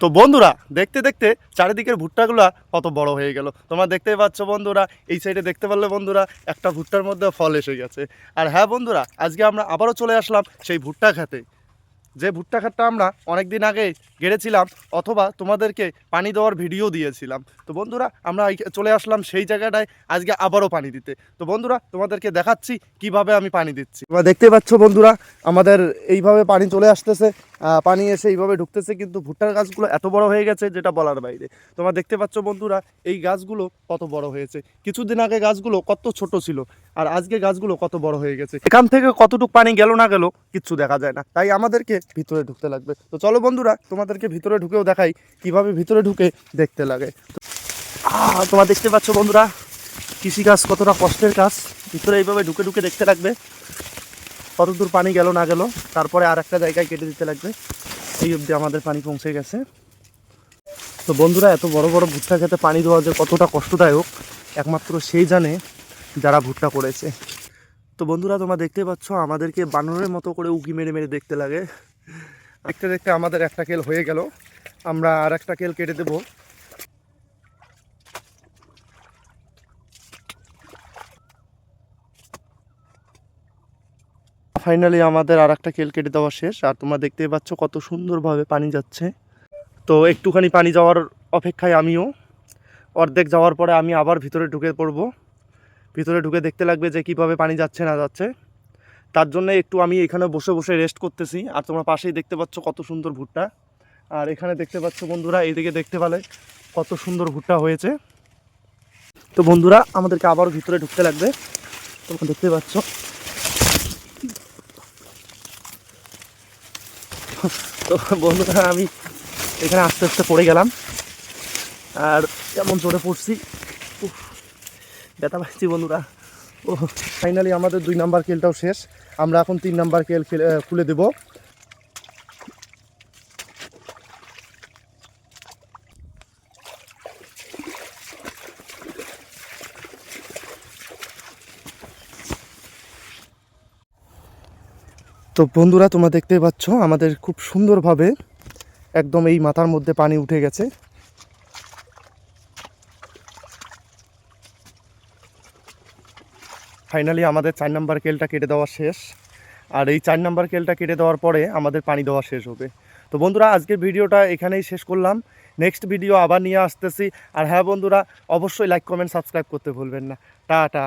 তো বন্ধুরা দেখতে দেখতে চারিদিকের ভুট্টাগুলা কত বড় হয়ে গেল। তোমরা দেখতেই পাচ্ছ বন্ধুরা, এই সাইডে দেখতে পারলে বন্ধুরা একটা ভুট্টার মধ্যে ফল এসে গেছে। আর হ্যাঁ বন্ধুরা, আজকে আমরা আবারও চলে আসলাম সেই ভুট্টা খেতে, যে ভুট্টা ক্ষেতটা আমরা অনেক দিন আগে গেড়েছিলাম, অথবা তোমাদেরকে পানি দেওয়ার ভিডিও দিয়েছিলাম। তো বন্ধুরা আমরা চলে আসলাম সেই জায়গাটায় আজকে আবারও পানি দিতে। তো বন্ধুরা তোমাদেরকে দেখাচ্ছি কিভাবে আমি পানি দিচ্ছি। তোমরা দেখতে পাচ্ছ বন্ধুরা, আমাদের এইভাবে পানি চলে আসতেছে, পানি এসে এইভাবে ঢুকতেছে, কিন্তু ভুট্টার গাছগুলো এত বড় হয়ে গেছে যেটা বলার বাইরে। তোমরা দেখতে পাচ্ছ বন্ধুরা, এই গাছগুলো কত বড় হয়েছে। কিছুদিন আগে গাছগুলো কত ছোট ছিল, আর আজকে গাছগুলো কত বড় হয়ে গেছে। এখান থেকে কতটুকু পানি গেল না গেল কিচ্ছু দেখা যায় না, তাই আমাদেরকে ভিতরে ঢুকতে লাগবে। তো চলো বন্ধুরা তোমাদেরকে ভিতরে ঢুকেও দেখাই কিভাবে ভিতরে ঢুকে দেখতে লাগে। তোমরা দেখতে পাচ্ছ বন্ধুরা, কৃষিকাজ কতটা কষ্টের কাজ। ভিতরে এইভাবে ঢুকে ঢুকে দেখতে লাগবে কতদূর পানি গেল না গেল, তারপরে আর একটা জায়গায় কেটে দিতে লাগবে। এই অবধি আমাদের পানি পৌঁছে গেছে। তো বন্ধুরা, এত বড় বড় ভুট্টা খেতে পানি দেওয়া যে কতটা কষ্টদায়ক একমাত্র সেই জানে যারা ভুট্টা করেছে। তো বন্ধুরা তোমরা দেখতে পাচ্ছ, আমাদেরকে বানরের মতো করে উকি মেরে মেরে দেখতে লাগে। দেখতে দেখতে আমাদের একটা কেল হয়ে গেল, আমরা আর একটা কেল কেটে দেব। ফাইনালি আমাদের আর একটা কেল কেটে দেওয়া শেষ, আর তোমরা দেখতেই পাচ্ছ কত সুন্দরভাবে পানি যাচ্ছে। তো একটুখানি পানি যাওয়ার অপেক্ষায় আমিও, অর্ধেক যাওয়ার পরে আমি আবার ভিতরে ঢুকে পড়ব। ভিতরে ঢুকে দেখতে লাগবে যে কীভাবে পানি যাচ্ছে না যাচ্ছে। তার জন্য একটু আমি এখানে বসে বসে রেস্ট করতেছি। আর তোমরা পাশেই দেখতে পাচ্ছ কত সুন্দর ভুট্টা, আর এখানে দেখতে পাচ্ছ বন্ধুরা, এইদিকে দেখতে পেলে কত সুন্দর ভুট্টা হয়েছে। তো বন্ধুরা আমাদেরকে আবার ভিতরে ঢুকতে লাগবে। তোমরা দেখতে পাচ্ছ, তো বন্ধুরা আমি এখানে আস্তে আস্তে পড়ে গেলাম, আর কেমন চড়ে পড়ছি, ব্যথা পাচ্ছি বন্ধুরা। ও ফাইনালি আমাদের 2 নাম্বার কেলটাও শেষ, আমরা এখন 3 নাম্বার কেল খুলে দেব। তো বন্ধুরা তোমরা দেখতেই পাচ্ছ, আমাদের খুব সুন্দরভাবে একদম এই মাথার মধ্যে পানি উঠে গেছে। ফাইনালি আমাদের 4 নাম্বার কেলটা কেটে দেওয়া শেষ, আর এই 4 নাম্বার কেলটা কেটে দেওয়ার পরে আমাদের পানি দেওয়া শেষ হবে। তো বন্ধুরা আজকের ভিডিওটা এখানেই শেষ করলাম, নেক্সট ভিডিও আবার নিয়ে আসতেছি। আর হ্যাঁ বন্ধুরা, অবশ্যই লাইক কমেন্ট সাবস্ক্রাইব করতে ভুলবেন না। টাটা।